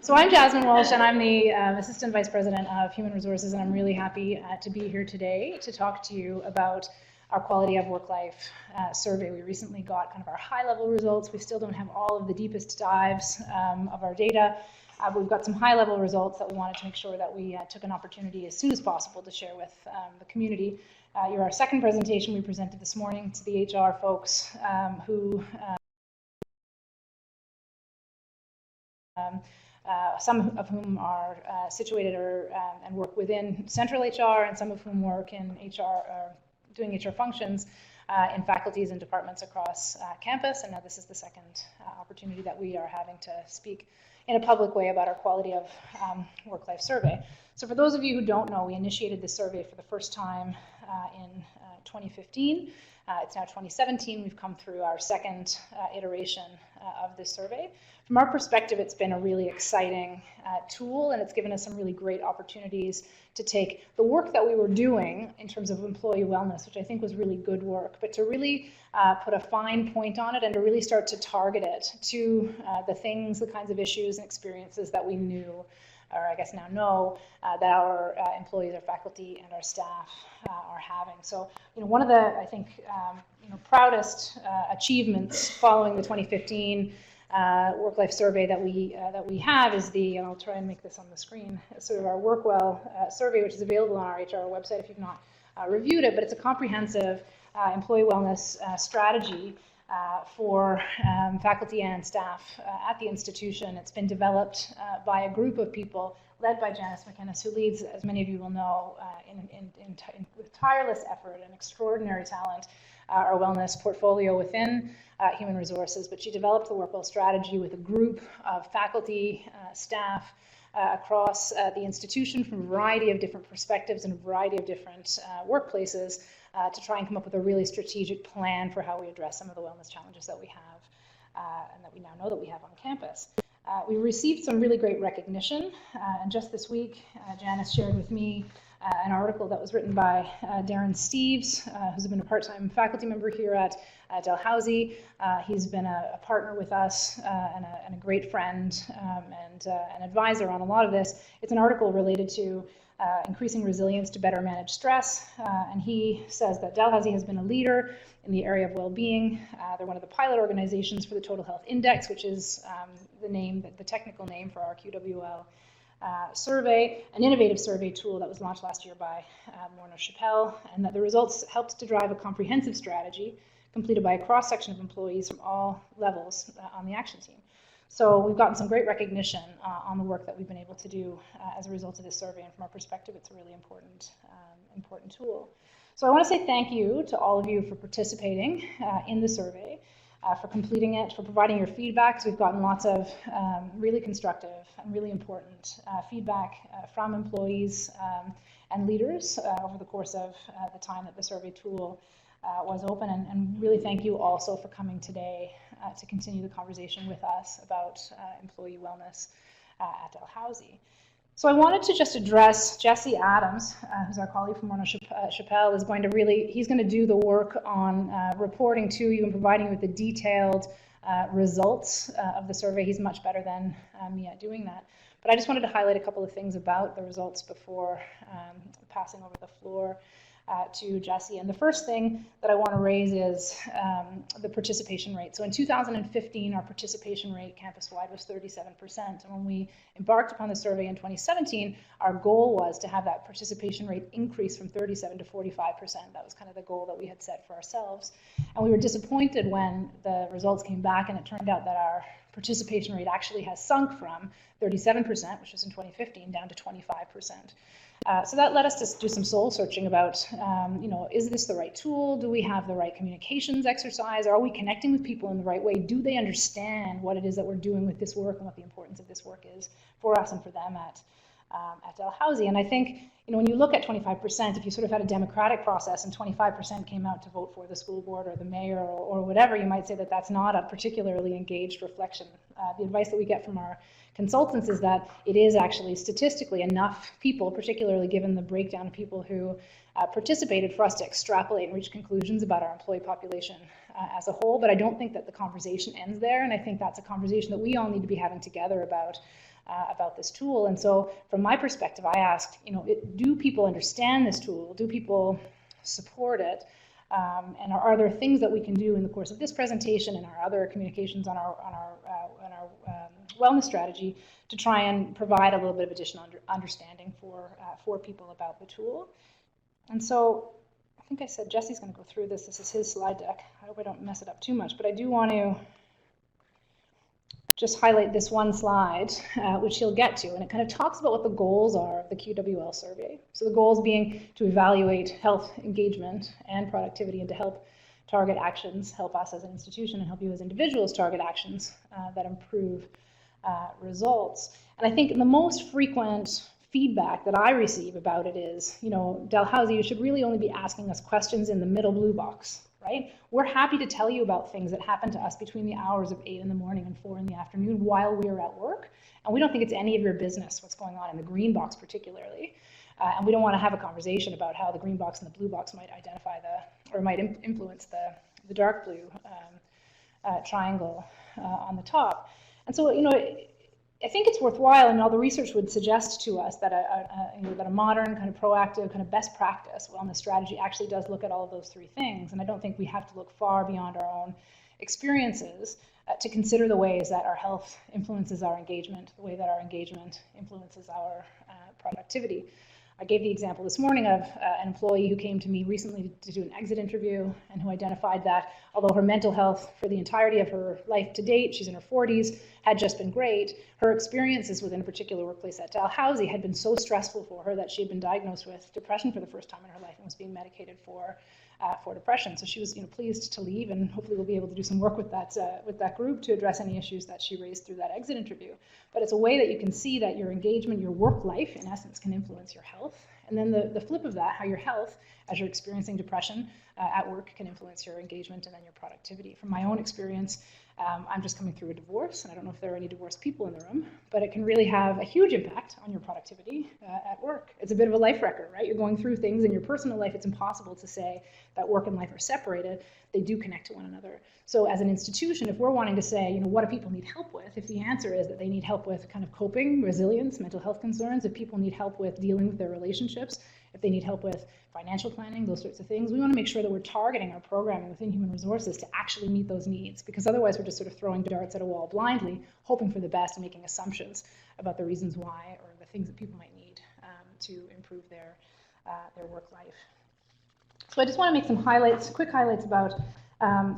So I'm Jasmine Walsh, and I'm the Assistant Vice President of Human Resources, and I'm really happy to be here today to talk to you about our quality of work-life survey. We recently got kind of our high-level results. We still don't have all of the deepest dives of our data, but we've got some high-level results that we wanted to make sure that we took an opportunity as soon as possible to share with the community. You're our second presentation we presented this morning to the HR folks who some of whom are situated and work within central HR, and some of whom work in HR, doing HR functions in faculties and departments across campus. And now this is the second opportunity that we are having to speak in a public way about our quality of work-life survey. So for those of you who don't know, we initiated this survey for the first time in 2015. It's now 2017. We've come through our second iteration of this survey. From our perspective, it's been a really exciting tool, and it's given us some really great opportunities to take the work that we were doing in terms of employee wellness, which I think was really good work, but to really put a fine point on it and to really start to target it to the things, the kinds of issues and experiences that we knew, or I guess now know, that our employees, our faculty, and our staff are having. So, one of the, I think, proudest achievements following the 2015 work-life survey that we have is the, and I'll try and make this on the screen, sort of our WorkWell survey, which is available on our HR website if you've not reviewed it, but it's a comprehensive employee wellness strategy for faculty and staff at the institution. It's been developed by a group of people led by Janice McInnes, who leads, as many of you will know, with tireless effort and extraordinary talent, our wellness portfolio within Human Resources. But she developed the WorkWell strategy with a group of faculty, staff across the institution from a variety of different perspectives and a variety of different workplaces to try and come up with a really strategic plan for how we address some of the wellness challenges that we have and that we now know that we have on campus. We received some really great recognition, and just this week, Janice shared with me an article that was written by Darren Steeves, who's been a part-time faculty member here at Dalhousie. He's been a partner with us and a great friend and an advisor on a lot of this. It's an article related to increasing resilience to better manage stress, and he says that Dalhousie has been a leader in the area of well-being. They're one of the pilot organizations for the Total Health Index, which is the technical name for our QWL survey, an innovative survey tool that was launched last year by Morneau, Shepell, and that the results helped to drive a comprehensive strategy completed by a cross-section of employees from all levels on the action team. So we've gotten some great recognition on the work that we've been able to do as a result of this survey, and from our perspective, it's a really important tool. So I want to say thank you to all of you for participating in the survey, for completing it, for providing your feedback, because we've gotten lots of really constructive and really important feedback from employees and leaders over the course of the time that the survey tool was open, and really thank you also for coming today to continue the conversation with us about employee wellness at Dalhousie. So I wanted to just address Jesse Adams, who's our colleague from Morneau, Shepell, is going to he's going to do the work on reporting to you and providing you with the detailed results of the survey. He's much better than me at doing that. But I just wanted to highlight a couple of things about the results before passing over the floor to Jesse. And the first thing that I want to raise is the participation rate. So in 2015, our participation rate campus-wide was 37%. And when we embarked upon the survey in 2017, our goal was to have that participation rate increase from 37 to 45%. That was kind of the goal that we had set for ourselves. And we were disappointed when the results came back and it turned out that our participation rate actually has sunk from 37%, which was in 2015, down to 25%. So that led us to do some soul searching about, is this the right tool? Do we have the right communications exercise? Are we connecting with people in the right way? Do they understand what it is that we're doing with this work and what the importance of this work is for us and for them at Dalhousie? And I think, when you look at 25%, if you sort of had a democratic process and 25% came out to vote for the school board or the mayor or whatever, you might say that that's not a particularly engaged reflection. The advice that we get from our consultants is that it is actually statistically enough people, particularly given the breakdown of people who participated, for us to extrapolate and reach conclusions about our employee population as a whole. But I don't think that the conversation ends there, and I think that's a conversation that we all need to be having together about about this tool. And so from my perspective, I asked, do people understand this tool? Do people support it? And are there things that we can do in the course of this presentation and our other communications on our wellness strategy to try and provide a little bit of additional understanding for people about the tool? And so I think I said Jesse's going to go through this. This is his slide deck. I hope I don't mess it up too much, but I do want to just highlight this one slide, which he'll get to, and it kind of talks about what the goals are of the QWL survey. So the goals being to evaluate health, engagement, and productivity, and to help target actions, help us as an institution, and help you as individuals target actions that improve results. And I think the most frequent feedback that I receive about it is, Dalhousie, you should really only be asking us questions in the middle blue box. Right? We're happy to tell you about things that happen to us between the hours of 8 in the morning and 4 in the afternoon while we are at work. And we don't think it's any of your business what's going on in the green box particularly. And we don't want to have a conversation about how the green box and the blue box might identify might influence the dark blue triangle on the top. And so, I think it's worthwhile, and all the research would suggest to us that a modern kind of proactive kind of best practice wellness strategy actually does look at all of those three things. And I don't think we have to look far beyond our own experiences to consider the ways that our health influences our engagement, the way that our engagement influences our productivity. I gave the example this morning of an employee who came to me recently to do an exit interview and who identified that although her mental health for the entirety of her life to date, she's in her 40s, had just been great, her experiences within a particular workplace at Dalhousie had been so stressful for her that she had been diagnosed with depression for the first time in her life and was being medicated for depression. So she was pleased to leave, and hopefully we'll be able to do some work with that group to address any issues that she raised through that exit interview. But it's a way that you can see that your engagement, your work life, in essence, can influence your health. And then the flip of that, how your health, as you're experiencing depression at work, can influence your engagement and then your productivity. From my own experience, I'm just coming through a divorce, and I don't know if there are any divorced people in the room, but it can really have a huge impact on your productivity at work. It's a bit of a life wrecker, right? You're going through things in your personal life. It's impossible to say that work and life are separated. They do connect to one another. So as an institution, if we're wanting to say, what do people need help with? If the answer is that they need help with kind of coping, resilience, mental health concerns, if people need help with dealing with their relationships, if they need help with financial planning, those sorts of things, we want to make sure that we're targeting our programming within human resources to actually meet those needs, because otherwise we're just sort of throwing darts at a wall blindly, hoping for the best and making assumptions about the reasons why or the things that people might need to improve their work life. So I just want to make some quick highlights about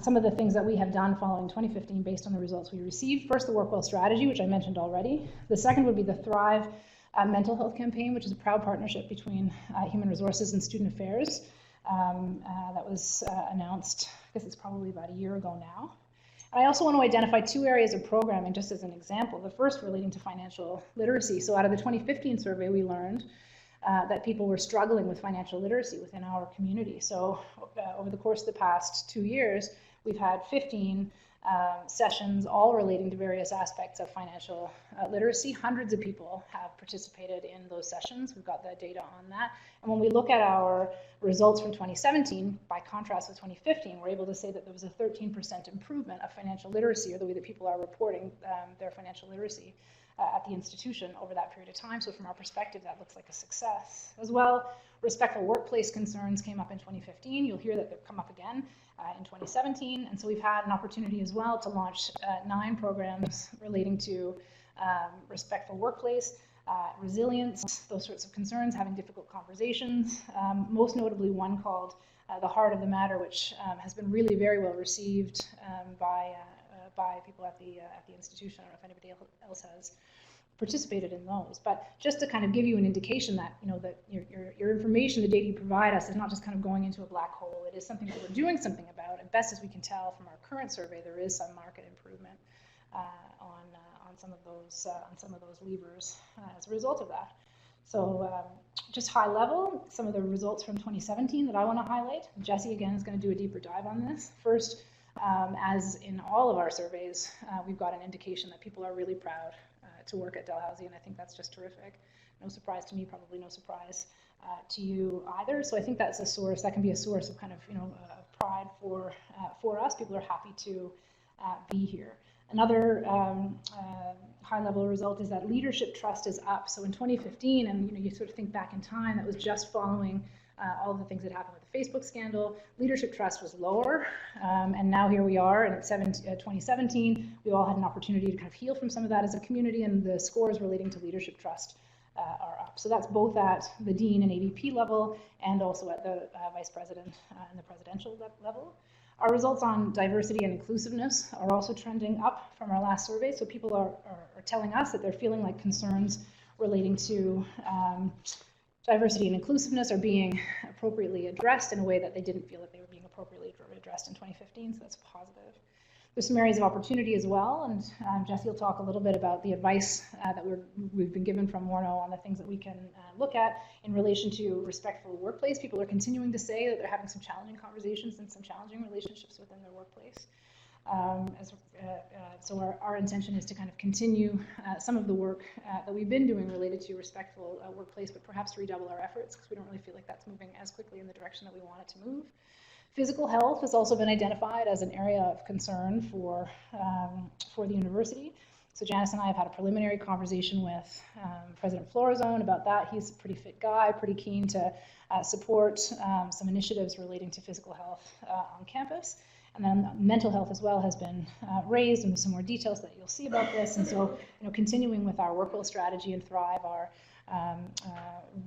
some of the things that we have done following 2015 based on the results we received. First, the Work Well strategy, which I mentioned already. The second would be the Thrive mental health campaign, which is a proud partnership between Human Resources and Student Affairs that was announced, I guess it's probably about a year ago now. And I also want to identify two areas of programming just as an example. The first relating to financial literacy. So out of the 2015 survey, we learned that people were struggling with financial literacy within our community. So over the course of the past 2 years, we've had 15 sessions all relating to various aspects of financial literacy. Hundreds of people have participated in those sessions. We've got the data on that. And when we look at our results from 2017, by contrast with 2015, we're able to say that there was a 13% improvement of financial literacy, or the way that people are reporting their financial literacy at the institution over that period of time. So from our perspective, that looks like a success. As well, respectful workplace concerns came up in 2015. You'll hear that they've come up again in 2017. And so we've had an opportunity as well to launch 9 programs relating to respectful workplace, resilience, those sorts of concerns, having difficult conversations. Most notably one called The Heart of the Matter, which has been really very well received by people at the institution. I don't know if anybody else has participated in those, but just to kind of give you an indication that that your information, the data you provide us, is not just kind of going into a black hole. It is something that we're doing something about, and best as we can tell from our current survey, there is some market improvement on some of those levers as a result of that. So just high level, some of the results from 2017 that I want to highlight. Jesse again is going to do a deeper dive on this. First, as in all of our surveys, we've got an indication that people are really proud to work at Dalhousie, and I think that's just terrific. No surprise to me, probably no surprise to you either. So I think that's a source, that can be a source of kind of pride for us. People are happy to be here. Another high-level result is that leadership trust is up. So in 2015, and you sort of think back in time, that was just following all of the things that happened with the Facebook scandal. Leadership trust was lower, and now here we are, and at 2017, we all had an opportunity to kind of heal from some of that as a community, and the scores relating to leadership trust are up. So that's both at the dean and AVP level, and also at the vice president and the presidential level. Our results on diversity and inclusiveness are also trending up from our last survey. So people are telling us that they're feeling like concerns relating to diversity and inclusiveness are being appropriately addressed in a way that they didn't feel that they were being appropriately addressed in 2015. So that's positive. There's some areas of opportunity as well, and Jesse will talk a little bit about the advice that we've been given from Morneau on the things that we can look at in relation to respectful workplace. People are continuing to say that they're having some challenging conversations and some challenging relationships within their workplace. So our intention is to kind of continue some of the work that we've been doing related to respectful workplace, but perhaps redouble our efforts because we don't really feel like that's moving as quickly in the direction that we want it to move. Physical health has also been identified as an area of concern for the university. So Janice and I have had a preliminary conversation with President Florazone about that. He's a pretty fit guy, pretty keen to support some initiatives relating to physical health on campus. And then mental health as well has been raised, and some more details that you'll see about this. And so, continuing with our Work Well strategy and Thrive are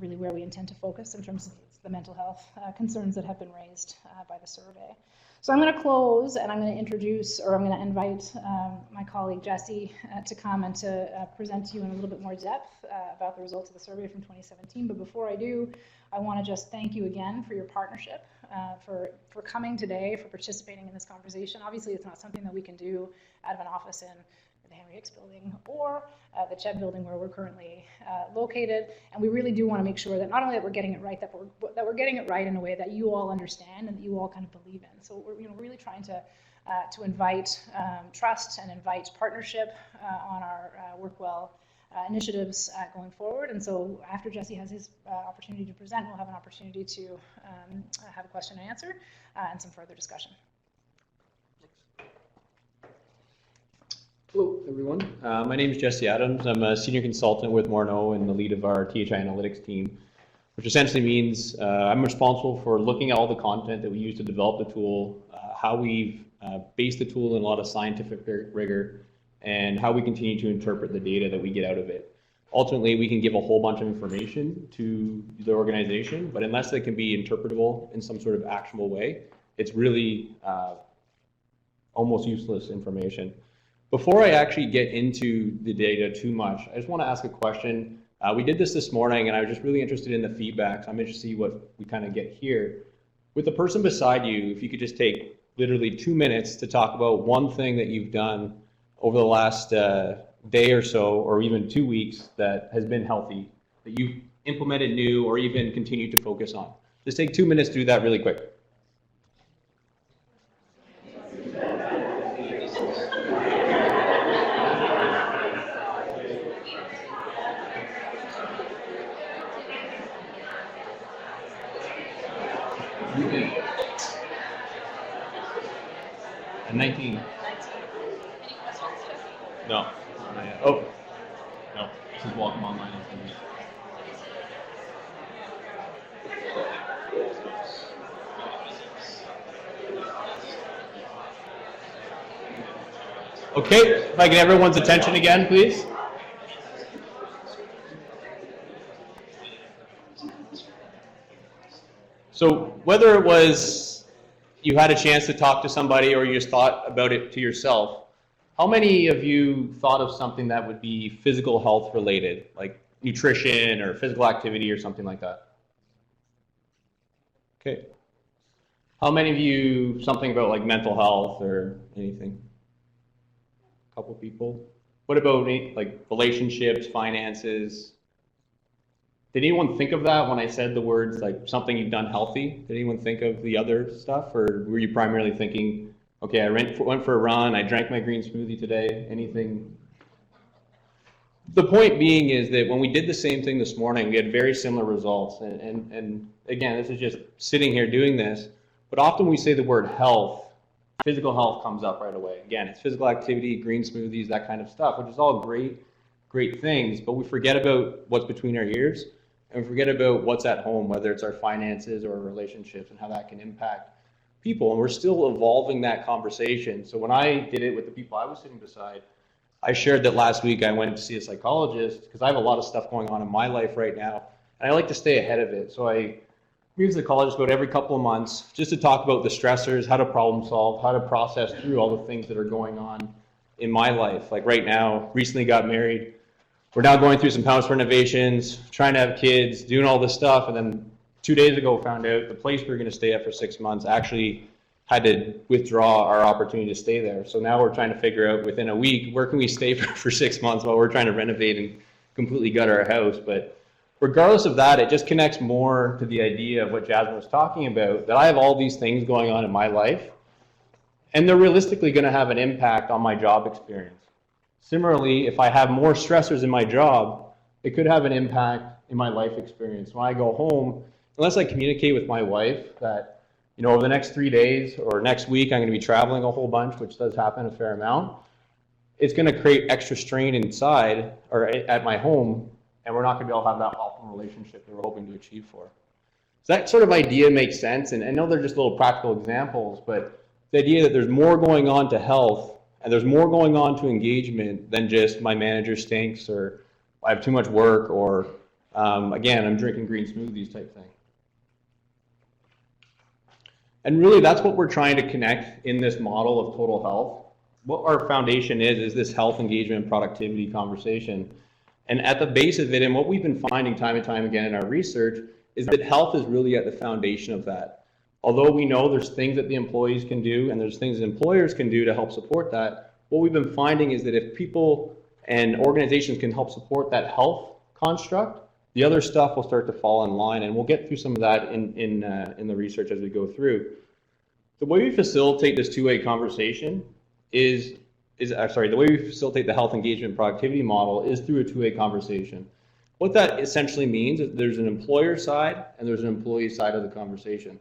really where we intend to focus in terms of the mental health concerns that have been raised by the survey. So I'm going to close, and I'm going to introduce, or I'm going to invite my colleague Jesse to come and to present to you in a little bit more depth about the results of the survey from 2017. But before I do, I want to just thank you again for your partnership, for coming today, for participating in this conversation. Obviously, it's not something that we can do out of an office in the Henry Hicks building or the Ched building where we're currently located, and we really do want to make sure that not only that we're getting it right, that we're getting it right in a way that you all understand and that you all kind of believe in. So we're really trying to invite trust and invite partnership on our Work Well initiatives going forward. And so after Jesse has his opportunity to present, we'll have an opportunity to have a question and answer and some further discussion. Hello, everyone. My name is Jesse Adams. I'm a senior consultant with Morneau and the lead of our THI analytics team, which essentially means I'm responsible for looking at all the content that we use to develop the tool, how we've based the tool in a lot of scientific rigor, and how we continue to interpret the data that we get out of it. Ultimately, we can give a whole bunch of information to the organization, but unless it can be interpretable in some sort of actionable way, it's really almost useless information. Before I actually get into the data too much, I just want to ask a question. We did this morning, and I was just really interested in the feedback, so I'm interested to see what we kind of get here. With the person beside you, if you could just take literally 2 minutes to talk about one thing that you've done over the last day or so, or even 2 weeks, that has been healthy, that you've implemented new or even continued to focus on. Just take 2 minutes to do that really quick. And 19. No. Oh. No. This is welcome online. Okay, if I get everyone's attention again, please. So whether it was you had a chance to talk to somebody or you just thought about it to yourself, how many of you thought of something that would be physical health related, like nutrition or physical activity or something like that? Okay. How many of you something about like mental health or anything? A couple people. What about like relationships, finances? Did anyone think of that when I said the words like something you've done healthy? Did anyone think of the other stuff, or were you primarily thinking, okay, I went for a run, I drank my green smoothie today, anything? The point being is that when we did the same thing this morning, we had very similar results. And again, this is just sitting here doing this, but often we say the word health, physical health comes up right away. Again, it's physical activity, green smoothies, that kind of stuff, which is all great things, but we forget about what's between our ears, and we forget about what's at home, whether it's our finances or relationships and how that can impact people. And we're still evolving that conversation. So when I did it with the people I was sitting beside, I shared that last week I went to see a psychologist because I have a lot of stuff going on in my life right now, and I like to stay ahead of it. So I meet with the psychologist about every couple of months just to talk about the stressors, how to problem solve, how to process through all the things that are going on in my life. Like right now, recently got married. We're now going through some house renovations, trying to have kids, doing all this stuff, and then 2 days ago found out the place we were going to stay at for 6 months actually had to withdraw our opportunity to stay there. So now we're trying to figure out within a week, where can we stay for 6 months while we're trying to renovate and completely gut our house. But regardless of that, it just connects more to the idea of what Jasmine was talking about, that I have all these things going on in my life, and they're realistically going to have an impact on my job experience. Similarly, if I have more stressors in my job, it could have an impact in my life experience. When I go home, unless I communicate with my wife that, over the next 3 days or next week, I'm going to be traveling a whole bunch, which does happen a fair amount, it's going to create extra strain inside or at my home, and we're not going to be able to have that optimal relationship that we're hoping to achieve for. So that sort of idea makes sense, and I know they're just little practical examples, but the idea that there's more going on to health and there's more going on to engagement than just my manager stinks or I have too much work or, again, I'm drinking green smoothies type thing. And really, that's what we're trying to connect in this model of total health. What our foundation is this health, engagement, and productivity conversation. And at the base of it, and what we've been finding time and time again in our research, is that health is really at the foundation of that. Although we know there's things that the employees can do and there's things that employers can do to help support that, what we've been finding is that if people and organizations can help support that health construct, the other stuff will start to fall in line, and we'll get through some of that in the research as we go through. The way we facilitate this two-way conversation the way we facilitate the health engagement productivity model is through a two-way conversation. What that essentially means is there's an employer side and there's an employee side of the conversation.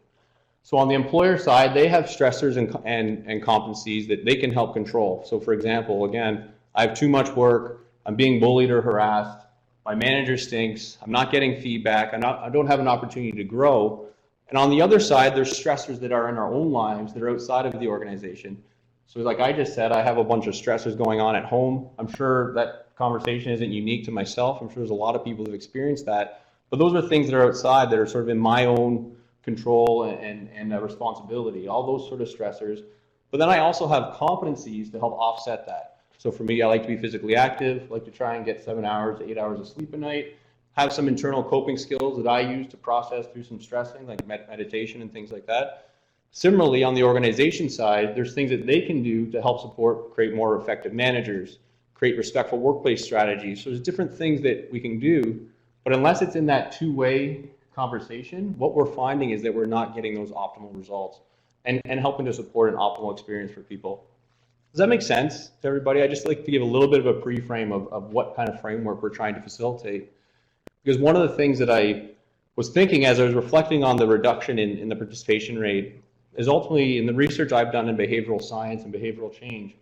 So on the employer side, they have stressors and competencies that they can help control. So for example, again, I have too much work, I'm being bullied or harassed, my manager stinks, I'm not getting feedback, I don't have an opportunity to grow. And on the other side, there's stressors that are in our own lives that are outside of the organization. So like I just said, I have a bunch of stressors going on at home. I'm sure that conversation isn't unique to myself. I'm sure there's a lot of people who've experienced that. But those are things that are outside that are sort of in my own control and responsibility, all those sort of stressors. But then I also have competencies to help offset that. So for me, I like to be physically active, like to try and get 7 hours to 8 hours of sleep a night, have some internal coping skills that I use to process through some stressing, like meditation and things like that. Similarly, on the organization side, there's things that they can do to help support, create more effective managers, create respectful workplace strategies. So there's different things that we can do, but unless it's in that two-way conversation, what we're finding is that we're not getting those optimal results and helping to support an optimal experience for people. Does that make sense to everybody? I just like to give a little bit of a pre-frame of what kind of framework we're trying to facilitate. Because one of the things that I was thinking as I was reflecting on the reduction in the participation rate is ultimately in the research I've done in behavioral science and behavioral change,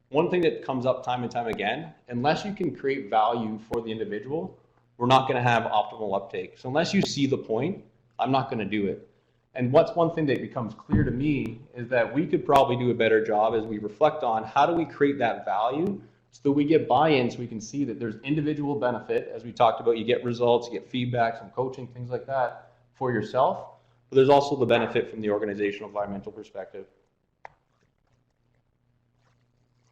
one thing that comes up time and time again, unless you can create value for the individual, we're not going to have optimal uptake. So unless you see the point, I'm not going to do it. And what's one thing that becomes clear to me is that we could probably do a better job as we reflect on how do we create that value so that we get buy-in, so we can see that there's individual benefit. As we talked about, you get results, you get feedback, some coaching, things like that for yourself. But there's also the benefit from the organizational environmental perspective.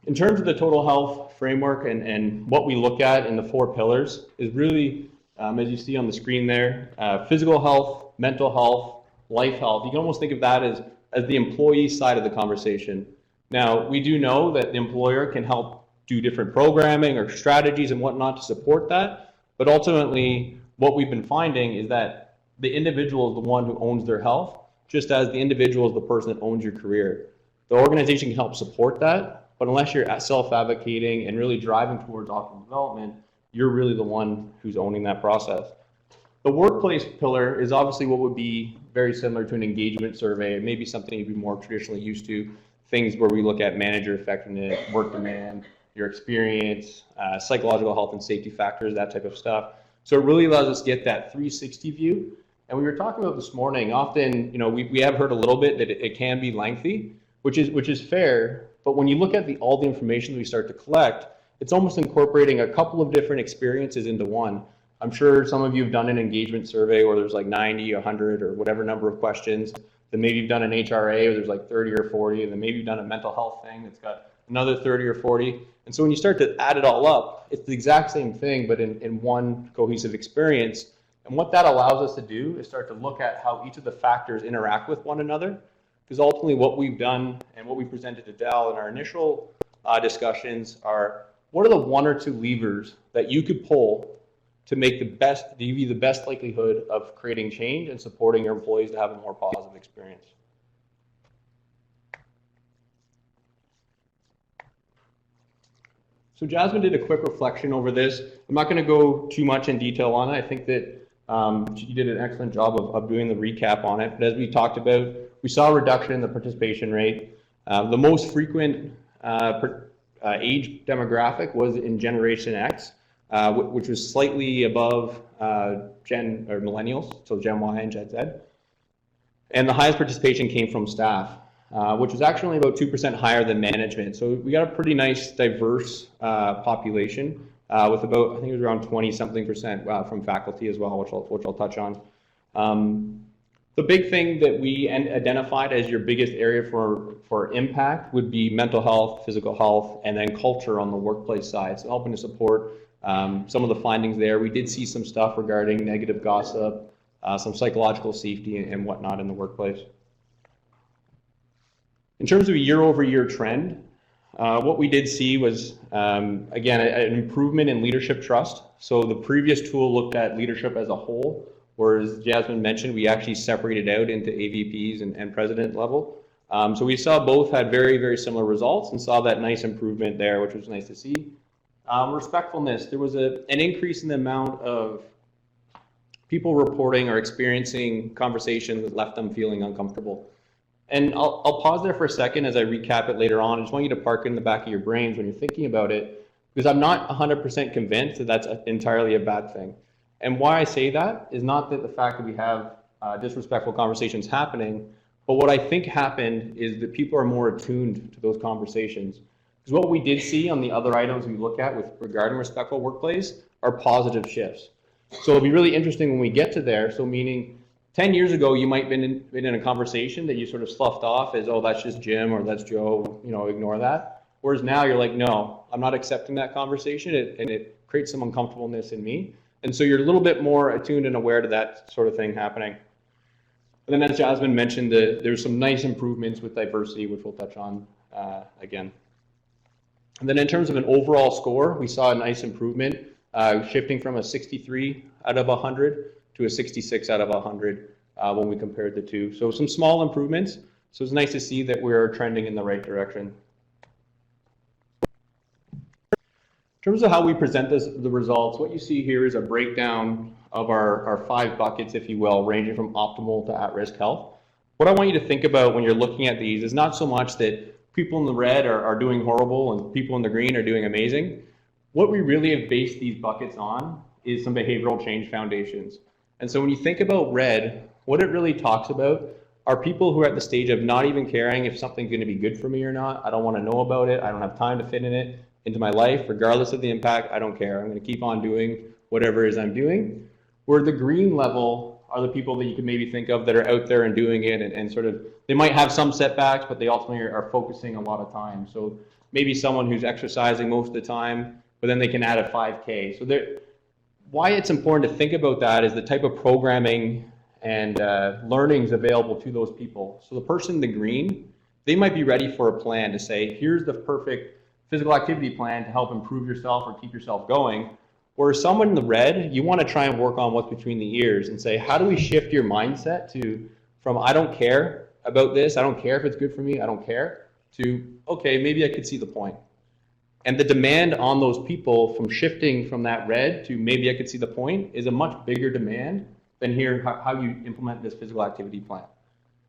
In terms of the total health framework and what we look at in the 4 pillars is really, as you see on the screen there, physical health, mental health, life health. You can almost think of that as the employee side of the conversation. Now, we do know that the employer can help do different programming or strategies and whatnot to support that, but ultimately what we've been finding is that the individual is the one who owns their health, just as the individual is the person that owns your career. The organization can help support that, but unless you're self-advocating and really driving towards optimal development, you're really the one who's owning that process. The workplace pillar is obviously what would be very similar to an engagement survey. It may be something you'd be more traditionally used to. things where we look at manager effectiveness, work demand, your experience, psychological health and safety factors, that type of stuff. So it really allows us to get that 360 view. And we were talking about this morning, often, we have heard a little bit that it can be lengthy, which is fair, but when you look at all the information that we start to collect, it's almost incorporating a couple of different experiences into one. I'm sure some of you have done an engagement survey where there's like 90, 100, or whatever number of questions. Then maybe you've done an HRA where there's like 30 or 40, and then maybe you've done a mental health thing that's got another 30 or 40. And so when you start to add it all up, it's the exact same thing, but in one cohesive experience. And what that allows us to do is start to look at how each of the factors interact with one another. Because ultimately what we've done and what we presented to Dal in our initial discussions are, what are the one or two levers that you could pull to make to give you the best likelihood of creating change and supporting your employees to have a more positive experience. So Jasmine did a quick reflection over this. I'm not going to go too much in detail on it. I think that she did an excellent job of doing the recap on it. But as we talked about, we saw a reduction in the participation rate. The most frequent age demographic was in Generation X, which was slightly above millennials, so Gen Y and Gen Z. And the highest participation came from staff, which was actually about 2% higher than management. So we got a pretty nice diverse population with about, I think it was around 20-something% from faculty as well, which I'll touch on. The big thing that we identified as your biggest area for impact would be mental health, physical health, and then culture on the workplace side. So helping to support some of the findings there. We did see some stuff regarding negative gossip, some psychological safety and whatnot in the workplace. In terms of a year-over-year trend, what we did see was, again, an improvement in leadership trust. So the previous tool looked at leadership as a whole, whereas Jasmine mentioned, we actually separated out into AVPs and president level. So we saw both had very, very similar results and saw that nice improvement there, which was nice to see. Respectfulness, there was an increase in the amount of people reporting or experiencing conversations that left them feeling uncomfortable. And I'll pause there for a second as I recap it later on. I just want you to park it in the back of your brains when you're thinking about it, because I'm not 100% convinced that that's entirely a bad thing. And why I say that is not that the fact that we have disrespectful conversations happening, but what I think happened is that people are more attuned to those conversations. Because what we did see on the other items we look at with regarding respectful workplace are positive shifts. So it'll be really interesting when we get to there. So meaning 10 years ago, you might have been in a conversation that you sort of sloughed off as, oh, that's just Jim or that's Joe, ignore that. Whereas now you're like, no, I'm not accepting that conversation, and it creates some uncomfortableness in me. And so you're a little bit more attuned and aware to that sort of thing happening. And then as Jasmine mentioned, there's some nice improvements with diversity, which we'll touch on again. And then in terms of an overall score, we saw a nice improvement, shifting from a 63 out of 100 to a 66 out of 100 when we compared the two. So some small improvements. So it's nice to see that we're trending in the right direction. In terms of how we present the results, what you see here is a breakdown of our 5 buckets, if you will, ranging from optimal to at-risk health. What I want you to think about when you're looking at these is not so much that people in the red are doing horrible and people in the green are doing amazing. What we really have based these buckets on is some behavioral change foundations. And so when you think about red, what it really talks about are people who are at the stage of not even caring if something's going to be good for me or not. I don't want to know about it. I don't have time to fit in it into my life, regardless of the impact. I don't care. I'm going to keep on doing whatever it is I'm doing. Where the green level are the people that you can maybe think of that are out there and doing it and sort of, they might have some setbacks, but they ultimately are focusing a lot of time. So maybe someone who's exercising most of the time, but then they can add a 5K. So why it's important to think about that is the type of programming and learnings available to those people. So the person in the green, they might be ready for a plan to say, here's the perfect physical activity plan to help improve yourself or keep yourself going. Whereas someone in the red, you want to try and work on what's between the ears and say, how do we shift your mindset from I don't care about this, I don't care if it's good for me, I don't care, to, okay, maybe I could see the point. And the demand on those people from shifting from that red to maybe I could see the point is a much bigger demand than here how you implement this physical activity plan.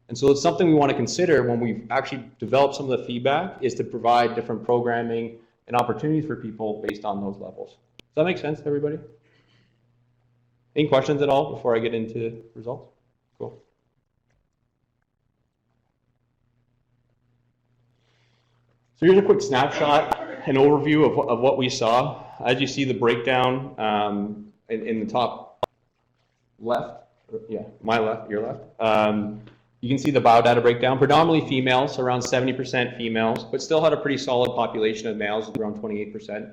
And so it's something we want to consider when we've actually developed some of the feedback, is to provide different programming and opportunities for people based on those levels. Does that make sense to everybody? Any questions at all before I get into results? Cool. So here's a quick snapshot, an overview of what we saw. As you see the breakdown in the top left, yeah, my left, your left, you can see the biodata breakdown, predominantly females, around 70% females, but still had a pretty solid population of males, around 28%.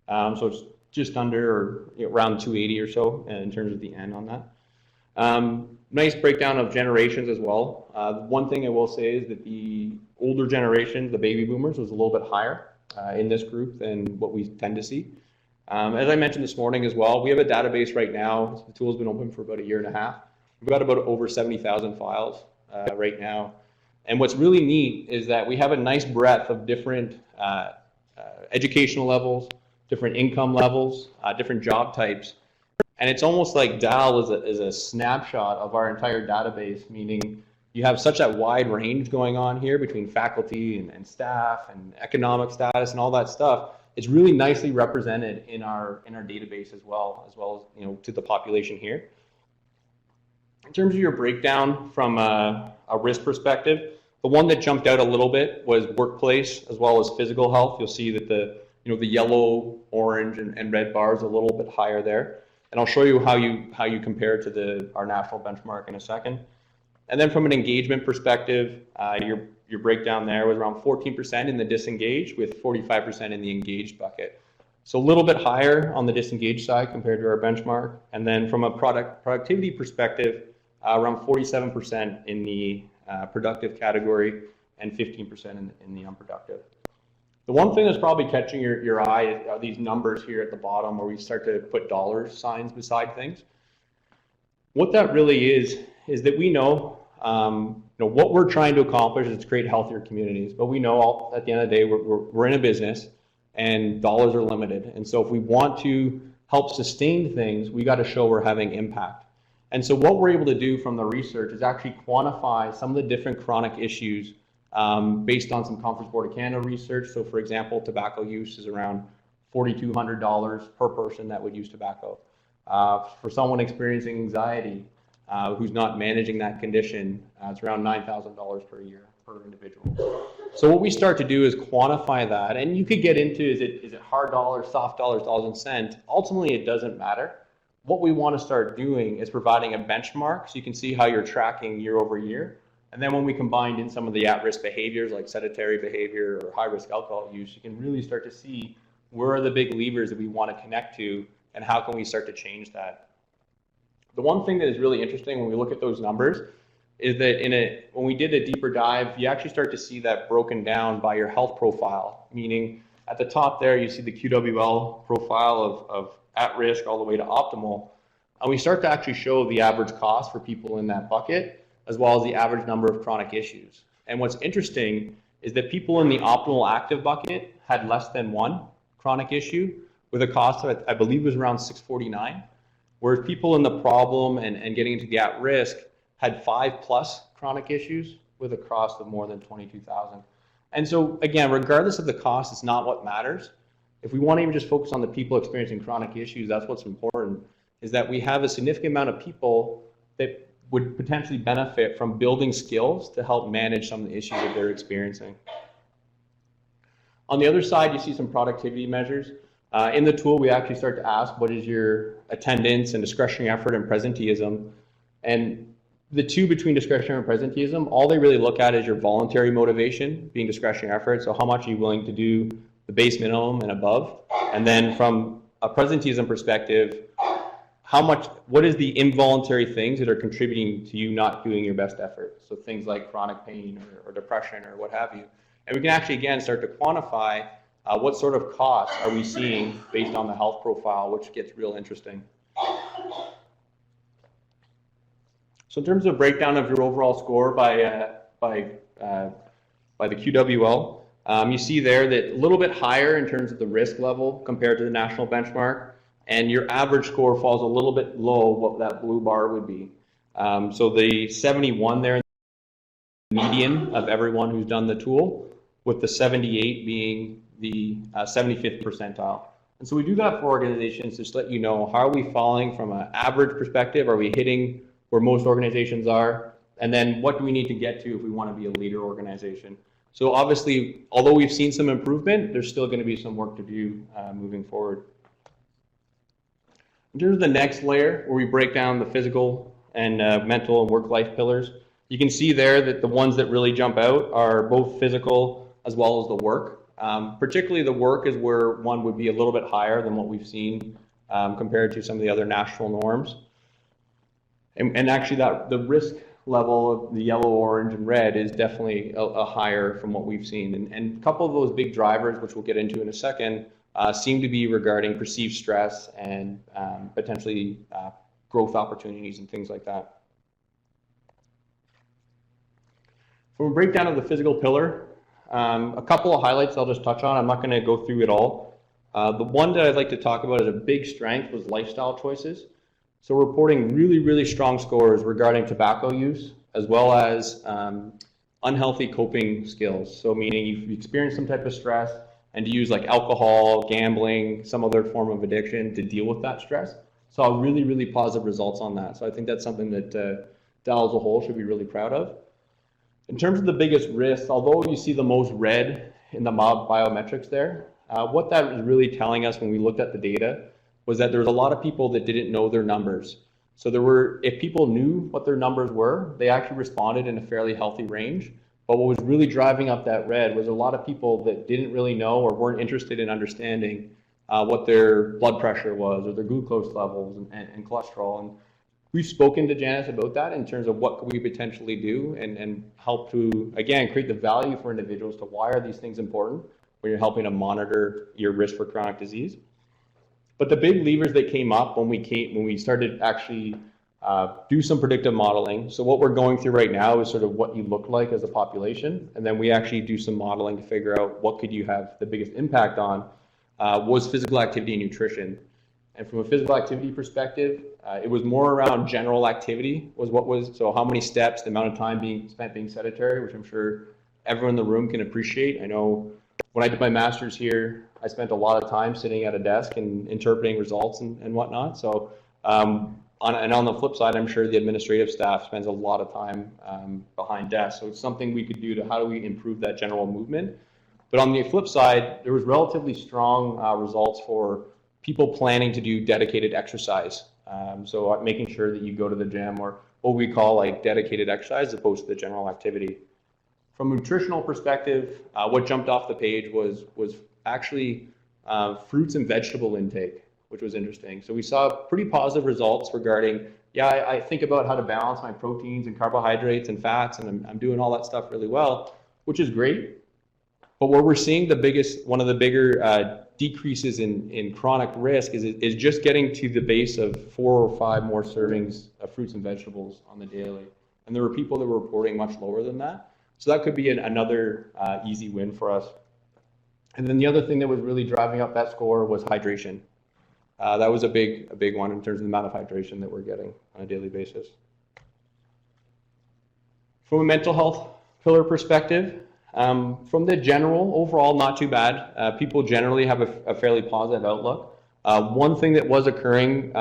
So it's just under, or around 280 or so in terms of the N on that. Nice breakdown of generations as well. One thing I will say is that the older generation, the baby boomers, was a little bit higher in this group than what we tend to see. As I mentioned this morning as well, we have a database right now. The tool's been open for about a year and a half. We've got about over 70,000 files right now. And what's really neat is that we have a nice breadth of different educational levels, different income levels, different job types. And it's almost like DAL is a snapshot of our entire database, meaning you have such that wide range going on here between faculty and staff and economic status and all that stuff. It's really nicely represented in our database as well as to the population here. In terms of your breakdown from a risk perspective, the one that jumped out a little bit was workplace as well as physical health. You'll see that the yellow, orange, and red bars are a little bit higher there. And I'll show you how you compare to our national benchmark in a second. And then from an engagement perspective, your breakdown there was around 14% in the disengaged with 45% in the engaged bucket. So a little bit higher on the disengaged side compared to our benchmark. And then from a productivity perspective, around 47% in the productive category and 15% in the unproductive. The one thing that's probably catching your eye are these numbers here at the bottom where we start to put dollar signs beside things. What that really is that we know, what we're trying to accomplish is to create healthier communities, but we know at the end of the day we're in a business and dollars are limited. And so if we want to help sustain things, we got to show we're having impact. And so what we're able to do from the research is actually quantify some of the different chronic issues based on some Conference Board of Canada research. So for example, tobacco use is around $4,200 per person that would use tobacco. For someone experiencing anxiety who's not managing that condition, it's around $9,000 per year per individual. So what we start to do is quantify that, and you could get into is it hard dollars, soft dollars, dollars and cents. Ultimately, it doesn't matter. What we want to start doing is providing a benchmark so you can see how you're tracking year over year. And then when we combined in some of the at-risk behaviors like sedentary behavior or high-risk alcohol use, you can really start to see where are the big levers that we want to connect to and how can we start to change that. The one thing that is really interesting when we look at those numbers is that when we did a deeper dive, you actually start to see that broken down by your health profile, meaning at the top there you see the QWL profile of at-risk all the way to optimal, and we start to actually show the average cost for people in that bucket as well as the average number of chronic issues. And what's interesting is that people in the optimal active bucket had less than one chronic issue with a cost of, I believe, was around $649, whereas people in the problem and getting into the at-risk had 5+ chronic issues with a cost of more than $22,000. And so again, regardless of the cost, it's not what matters. If we want to even just focus on the people experiencing chronic issues, that's what's important, is that we have a significant amount of people that would potentially benefit from building skills to help manage some of the issues that they're experiencing. On the other side, you see some productivity measures. In the tool, we actually start to ask, what is your attendance and discretionary effort and presenteeism? And the two between discretionary and presenteeism, all they really look at is your voluntary motivation, being discretionary effort. So how much are you willing to do the base minimum and above? And then from a presenteeism perspective, what is the involuntary things that are contributing to you not doing your best effort? So things like chronic pain or depression or what have you. And we can actually, again, start to quantify what sort of costs are we seeing based on the health profile, which gets real interesting. So in terms of breakdown of your overall score by the QWL, you see there that a little bit higher in terms of the risk level compared to the national benchmark, and your average score falls a little bit below what that blue bar would be. So the 71 there median of everyone who's done the tool, with the 78 being the 75th percentile. And so we do that for organizations to just let you know, how are we falling from an average perspective? Are we hitting where most organizations are? And then what do we need to get to if we want to be a leader organization? So obviously, although we've seen some improvement, there's still going to be some work to do moving forward. In terms of the next layer, where we break down the physical and mental and work-life pillars, you can see there that the ones that really jump out are both physical as well as the work. Particularly the work is where one would be a little bit higher than what we've seen compared to some of the other national norms. And actually the risk level of the yellow, orange, and red is definitely a higher from what we've seen. And a couple of those big drivers, which we'll get into in a second, seem to be regarding perceived stress and potentially growth opportunities and things like that. From a breakdown of the physical pillar, a couple of highlights I'll just touch on. I'm not going to go through it all. The one that I'd like to talk about as a big strength was lifestyle choices. So we're reporting really, really strong scores regarding tobacco use, as well as unhealthy coping skills. So meaning you've experienced some type of stress and to use like alcohol, gambling, some other form of addiction to deal with that stress. Saw really, really positive results on that. So I think that's something that Dal as a whole should be really proud of. In terms of the biggest risks, although you see the most red in the mob biometrics there, what that was really telling us when we looked at the data was that there was a lot of people that didn't know their numbers. So if people knew what their numbers were, they actually responded in a fairly healthy range. But what was really driving up that red was a lot of people that didn't really know or weren't interested in understanding what their blood pressure was or their glucose levels and cholesterol. And we've spoken to Janice about that in terms of what could we potentially do and help to, again, create the value for individuals to why are these things important when you're helping to monitor your risk for chronic disease. But the big levers that came up when we started actually do some predictive modeling. So what we're going through right now is sort of what you look like as a population, and then we actually do some modeling to figure out what could you have the biggest impact on was physical activity and nutrition. And from a physical activity perspective, it was more around general activity so how many steps, the amount of time being spent being sedentary, which I'm sure everyone in the room can appreciate. I know when I did my master's here, I spent a lot of time sitting at a desk and interpreting results and whatnot. So on the flip side, I'm sure the administrative staff spends a lot of time behind desks. So it's something we could do to how do we improve that general movement. But on the flip side, there was relatively strong results for people planning to do dedicated exercise. So making sure that you go to the gym or what we call like dedicated exercise as opposed to the general activity. From a nutritional perspective, what jumped off the page was actually fruits and vegetable intake, which was interesting. So we saw pretty positive results regarding, I think about how to balance my proteins and carbohydrates and fats, and I'm doing all that stuff really well, which is great. But where we're seeing one of the bigger decreases in chronic risk is just getting to the base of 4 or 5 more servings of fruits and vegetables on the daily. And there were people that were reporting much lower than that. So that could be another easy win for us. And then the other thing that was really driving up that score was hydration. That was a big one in terms of the amount of hydration that we're getting on a daily basis. From a mental health pillar perspective, from the general, overall, not too bad. People generally have a fairly positive outlook. One thing that was occurring,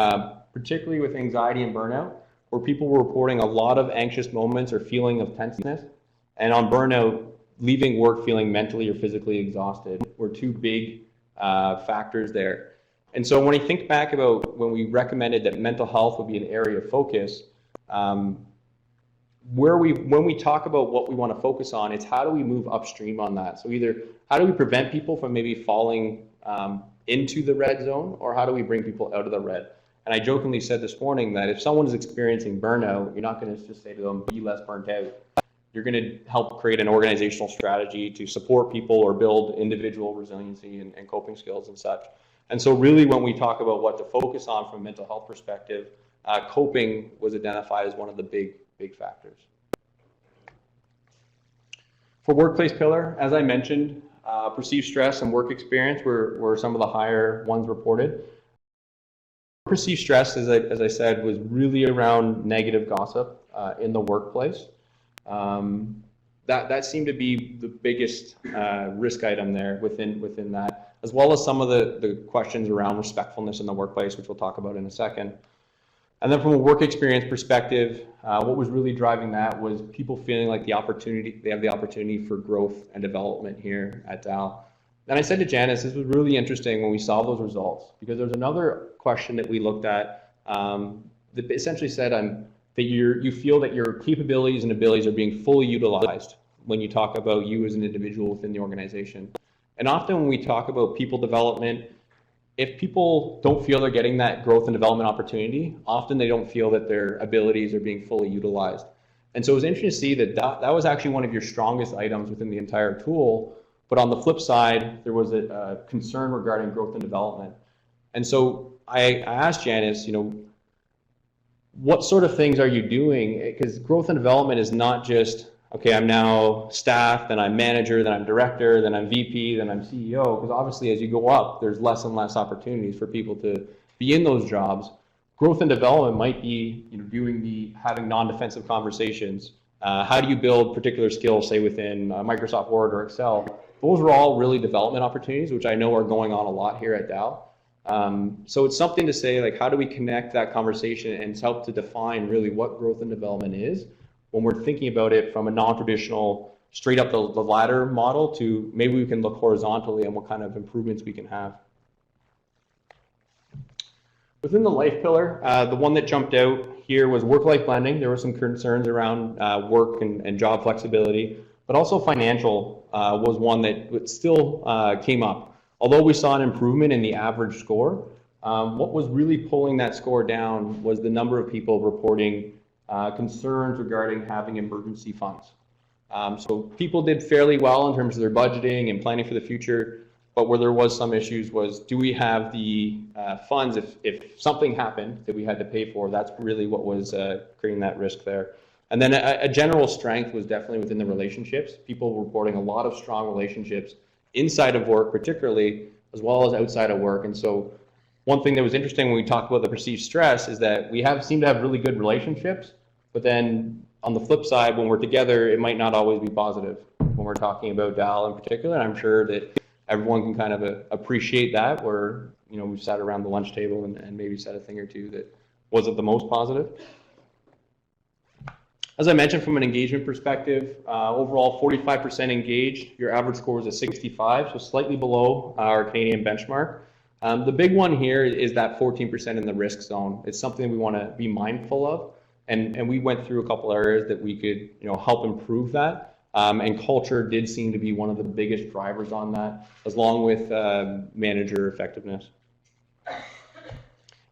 particularly with anxiety and burnout, where people were reporting a lot of anxious moments or feeling of tenseness, and on burnout, leaving work feeling mentally or physically exhausted were 2 big factors there. And so when I think back about when we recommended that mental health would be an area of focus, when we talk about what we want to focus on, it's how do we move upstream on that? So either how do we prevent people from maybe falling into the red zone, or how do we bring people out of the red? And I jokingly said this morning that if someone is experiencing burnout, you're not going to just say to them, be less burnt out. You're going to help create an organizational strategy to support people or build individual resiliency and coping skills and such. And so really when we talk about what to focus on from a mental health perspective, coping was identified as one of the big factors. For workplace pillar, as I mentioned, perceived stress and work experience were some of the higher ones reported. Perceived stress, as I said, was really around negative gossip in the workplace. that seemed to be the biggest risk item there within that, as well as some of the questions around respectfulness in the workplace, which we'll talk about in a second. And then from a work experience perspective, what was really driving that was people feeling like they have the opportunity for growth and development here at Dal. And I said to Janice, this was really interesting when we saw those results, because there's another question that we looked at that essentially said that you feel that your capabilities and abilities are being fully utilized when you talk about you as an individual within the organization. And often when we talk about people development, if people don't feel they're getting that growth and development opportunity, often they don't feel that their abilities are being fully utilized. And so it was interesting to see that was actually one of your strongest items within the entire tool. But on the flip side, there was a concern regarding growth and development. And so I asked Janice, what sort of things are you doing? Because growth and development is not just, okay, I'm now staff, then I'm manager, then I'm director, then I'm VP, then I'm CEO. Because obviously as you go up, there's less and less opportunities for people to be in those jobs. Growth and development might be having non-defensive conversations. How do you build particular skills, say within Microsoft Word or Excel? Those are all really development opportunities, which I know are going on a lot here at Dal. So it's something to say, like, how do we connect that conversation and help to define really what growth and development is when we're thinking about it from a non-traditional, straight up the ladder model to maybe we can look horizontally and what kind of improvements we can have. Within the life pillar, the one that jumped out here was work-life blending. There were some concerns around work and job flexibility, but also financial was one that still came up. Although we saw an improvement in the average score, what was really pulling that score down was the number of people reporting concerns regarding having emergency funds. So people did fairly well in terms of their budgeting and planning for the future, but where there was some issues was, do we have the funds if something happened that we had to pay for? That's really what was creating that risk there. And then a general strength was definitely within the relationships. People were reporting a lot of strong relationships inside of work particularly, as well as outside of work. And so one thing that was interesting when we talked about the perceived stress is that we seem to have really good relationships, but then on the flip side, when we're together, it might not always be positive when we're talking about Dal in particular. And I'm sure that everyone can kind of appreciate that, where we've sat around the lunch table and maybe said a thing or two that wasn't the most positive. As I mentioned, from an engagement perspective, overall 45% engaged. Your average score is a 65, so slightly below our Canadian benchmark. The big one here is that 14% in the risk zone. It's something we want to be mindful of, and we went through a couple areas that we could help improve that. And culture did seem to be one of the biggest drivers on that, along with manager effectiveness.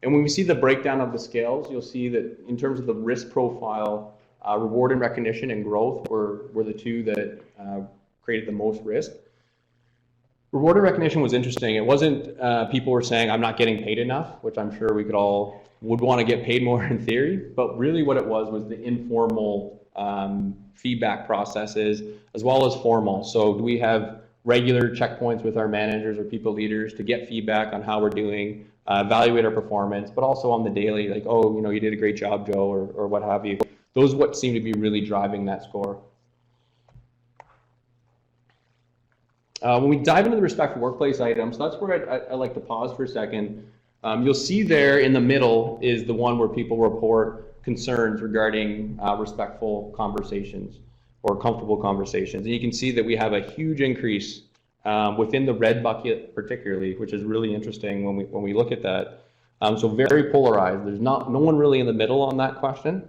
And when we see the breakdown of the scales, you'll see that in terms of the risk profile, reward and recognition and growth were the two that created the most risk. Reward and recognition was interesting. It wasn't people were saying, I'm not getting paid enough, which I'm sure we would want to get paid more in theory, but really what it was the informal feedback processes as well as formal. So do we have regular checkpoints with our managers or people leaders to get feedback on how we're doing, evaluate our performance, but also on the daily, like, oh, you did a great job, Joe, or what have you. Those what seem to be really driving that score. When we dive into the respectful workplace items, that's where I like to pause for a second. You'll see there in the middle is the one where people report concerns regarding respectful conversations or comfortable conversations. And you can see that we have a huge increase within the red bucket particularly, which is really interesting when we look at that. So very polarized. There's no one really in the middle on that question.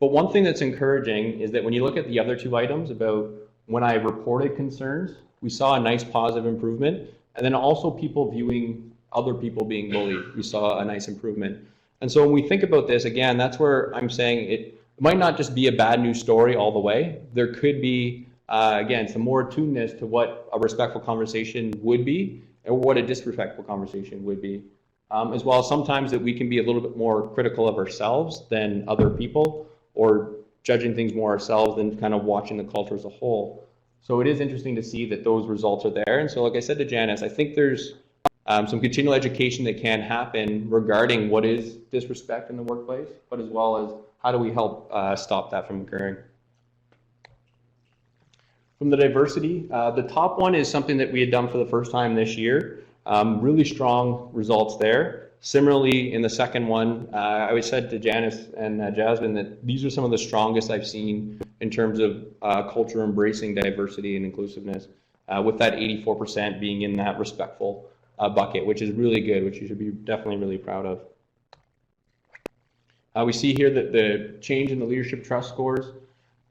But one thing that's encouraging is that when you look at the other two items about when I reported concerns, we saw a nice positive improvement. And then also people viewing other people being bullied, we saw a nice improvement. And so when we think about this, again, that's where I'm saying it might not just be a bad news story all the way. There could be, again, some more attuneness to what a respectful conversation would be or what a disrespectful conversation would be. As well as sometimes that we can be a little bit more critical of ourselves than other people, or judging things more ourselves than kind of watching the culture as a whole. So it is interesting to see that those results are there. And so like I said to Janice, I think there's some continual education that can happen regarding what is disrespect in the workplace, but as well as how do we help stop that from occurring. From the diversity, the top one is something that we had done for the first time this year. Really strong results there. Similarly, in the second one, I always said to Janice and Jasmine that these are some of the strongest I've seen in terms of culture embracing diversity and inclusiveness, with that 84% being in that respectful bucket, which is really good, which you should be definitely really proud of. We see here that the change in the leadership trust scores.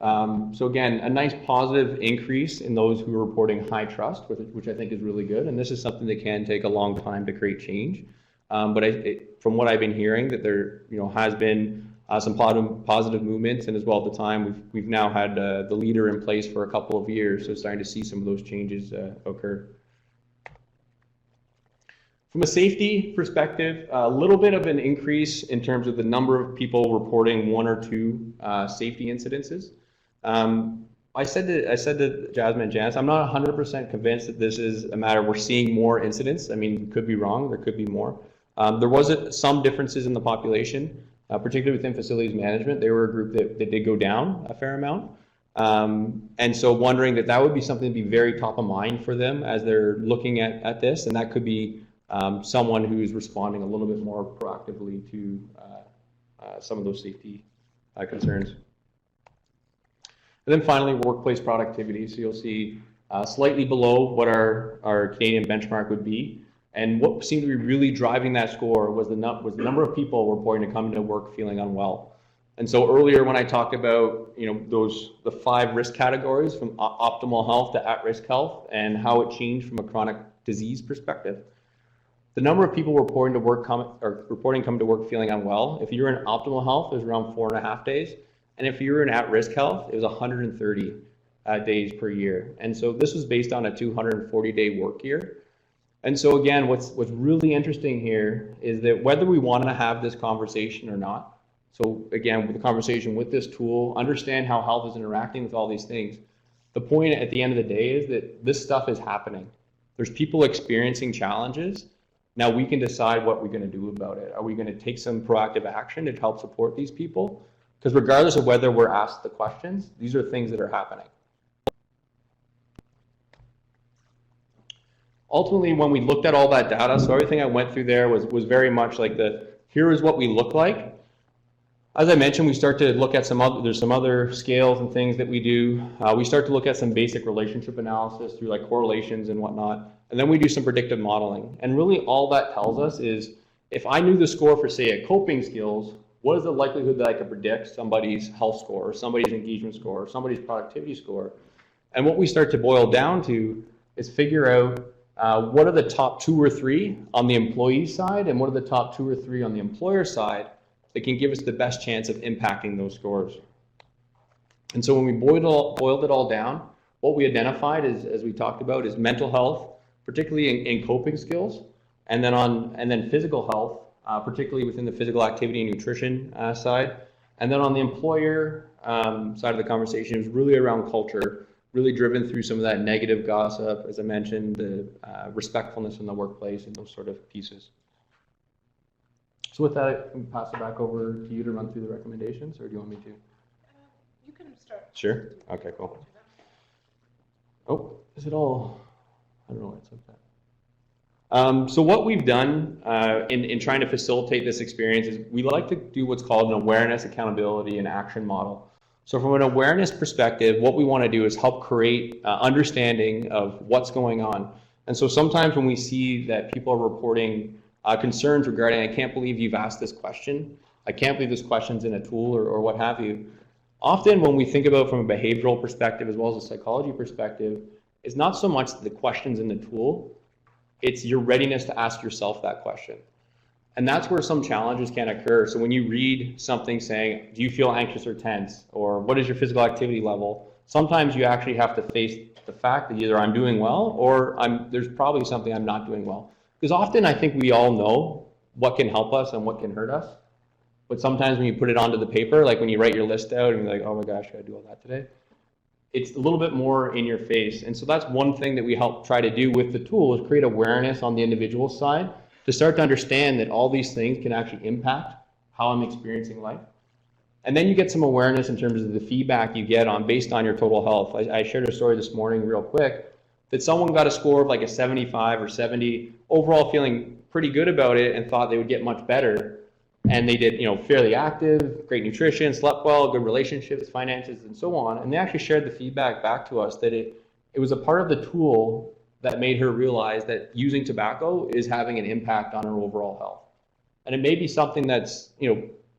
So again, a nice positive increase in those who are reporting high trust, which I think is really good. And this is something that can take a long time to create change. But from what I've been hearing, that there has been some positive movements, and as well at the time, we've now had the leader in place for a couple of years, so starting to see some of those changes occur. From a safety perspective, a little bit of an increase in terms of the number of people reporting 1 or 2 safety incidences. I said to Jasmine and Janice, I'm not 100% convinced that this is a matter we're seeing more incidents. I mean, could be wrong, there could be more. There was some differences in the population, particularly within facilities management. They were a group that did go down a fair amount. And so wondering that would be something to be very top of mind for them as they're looking at this, and that could be someone who's responding a little bit more proactively to some of those safety concerns. And then finally, workplace productivity. So you'll see slightly below what our Canadian benchmark would be. And what seemed to be really driving that score was the number of people reporting to come to work feeling unwell. And so earlier when I talked about the 5 risk categories from optimal health to at-risk health and how it changed from a chronic disease perspective, the number of people reporting come to work feeling unwell, if you're in optimal health, it was around 4.5 days. And if you're in at-risk health, it was 130 days per year. And so this was based on a 240-day work year. And so again, what's really interesting here is that whether we want to have this conversation or not, so again, with the conversation with this tool, understand how health is interacting with all these things, the point at the end of the day is that this stuff is happening. There's people experiencing challenges. Now we can decide what we're going to do about it. Are we going to take some proactive action to help support these people? Because regardless of whether we're asked the questions, these are things that are happening. Ultimately, when we looked at all that data, so everything I went through there was very much like here is what we look like. As I mentioned, we start to look at there's some other scales and things that we do. We start to look at some basic relationship analysis through like correlations and whatnot. And then we do some predictive modeling. And really all that tells us is if I knew the score for, say, a coping skills, what is the likelihood that I could predict somebody's health score, or somebody's engagement score, or somebody's productivity score? And what we start to boil down to is figure out what are the top 2 or 3 on the employee side, and what are the top 2 or 3 on the employer side that can give us the best chance of impacting those scores. And so when we boiled it all down, what we identified is, as we talked about, is mental health, particularly in coping skills, and then physical health, particularly within the physical activity and nutrition side. And then on the employer side of the conversation, it was really around culture, really driven through some of that negative gossip, as I mentioned, the respectfulness in the workplace and those sort of pieces. So with that, I can pass it back over to you to run through the recommendations, or do you want me to? You can start. Sure. Okay, cool. Oh, is it all? I don't know why it's like that. So what we've done in trying to facilitate this experience is we like to do what's called an awareness, accountability, and action model. So from an awareness perspective, what we want to do is help create understanding of what's going on. And so sometimes when we see that people are reporting concerns regarding, I can't believe you've asked this question, I can't believe this question's in a tool or what have you, often when we think about from a behavioral perspective as well as a psychology perspective, it's not so much the questions in the tool, it's your readiness to ask yourself that question. And that's where some challenges can occur. So when you read something saying, do you feel anxious or tense? Or what is your physical activity level? Sometimes you actually have to face the fact that either I'm doing well or there's probably something I'm not doing well. Because often I think we all know what can help us and what can hurt us. But sometimes when you put it onto the paper, like when you write your list out and you're like, oh my gosh, I gotta do all that today, it's a little bit more in your face. And so that's one thing that we help try to do with the tool is create awareness on the individual side to start to understand that all these things can actually impact how I'm experiencing life. And then you get some awareness in terms of the feedback you get on based on your total health. I shared a story this morning real quick that someone got a score of like a 75 or 70, overall feeling pretty good about it and thought they would get much better. And they did, fairly active, great nutrition, slept well, good relationships, finances, and so on. And they actually shared the feedback back to us that it was a part of the tool that made her realize that using tobacco is having an impact on her overall health. And it may be something that's,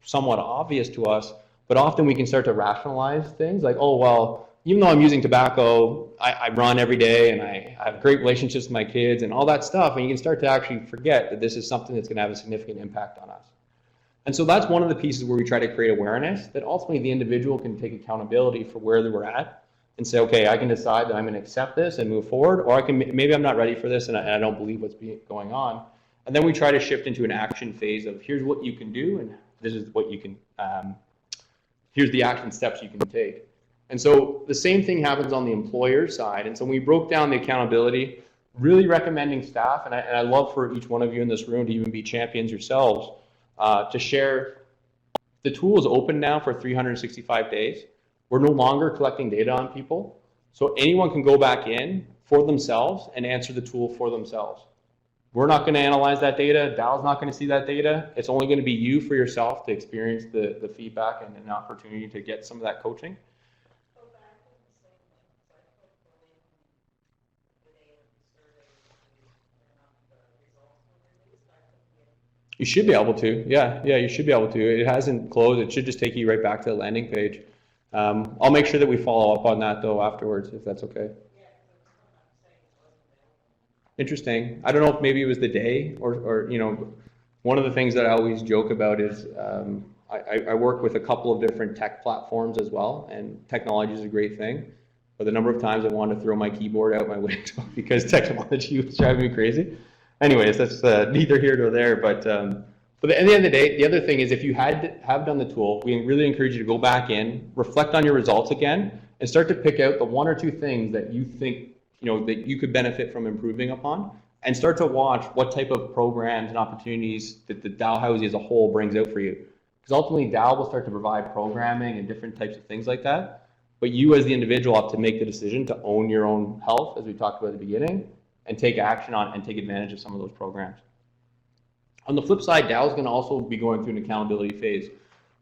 somewhat obvious to us, but often we can start to rationalize things like, oh, well, even though I'm using tobacco, I run every day and I have great relationships with my kids and all that stuff. And you can start to actually forget that this is something that's going to have a significant impact on us. And so that's one of the pieces where we try to create awareness that ultimately the individual can take accountability for where they were at and say, okay, I can decide that I'm going to accept this and move forward, or maybe I'm not ready for this and I don't believe what's going on. And then we try to shift into an action phase of here's what you can do and this is what you can, here's the action steps you can take. And so the same thing happens on the employer side. And so we broke down the accountability, really recommending staff, and I love for each one of you in this room to even be champions yourselves, to share the tool is open now for 365 days. We're no longer collecting data on people. So anyone can go back in for themselves and answer the tool for themselves. We're not going to analyze that data. Dal's not going to see that data. It's only going to be you for yourself to experience the feedback and an opportunity to get some of that coaching. You should be able to. Yeah, you should be able to. It hasn't closed. It should just take you right back to the landing page. I'll make sure that we follow up on that though afterwards, if that's okay. Interesting. I don't know if maybe it was the day or one of the things that I always joke about is I work with a couple of different tech platforms as well, and technology is a great thing. But the number of times I wanted to throw my keyboard out my window because technology was driving me crazy. Anyways, that's neither here nor there. But at the end of the day, the other thing is if you have done the tool, we really encourage you to go back in, reflect on your results again, and start to pick out the one or two things that you think that you could benefit from improving upon, and start to watch what type of programs and opportunities that the Dalhousie as a whole brings out for you. Because ultimately, Dal will start to provide programming and different types of things like that. But you as the individual have to make the decision to own your own health, as we talked about at the beginning, and take action on and take advantage of some of those programs. On the flip side, Dal is going to also be going through an accountability phase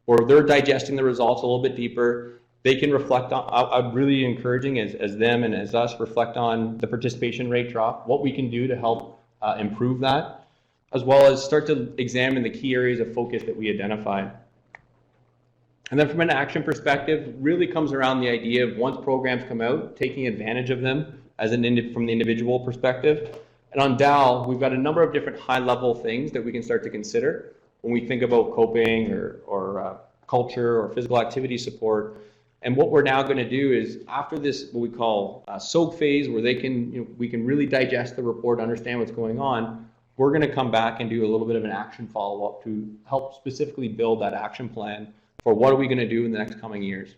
where they're digesting the results a little bit deeper. They can reflect on, I'm really encouraging as them and as us reflect on the participation rate drop, what we can do to help improve that, as well as start to examine the key areas of focus that we identified. And then from an action perspective, really comes around the idea of once programs come out, taking advantage of them as from the individual perspective. And on Dal, we've got a number of different high-level things that we can start to consider when we think about coping or culture or physical activity support. And what we're now going to do is after this, what we call soak phase, where they can, we can really digest the report, understand what's going on. We're going to come back and do a little bit of an action follow-up to help specifically build that action plan for what are we going to do in the next coming years.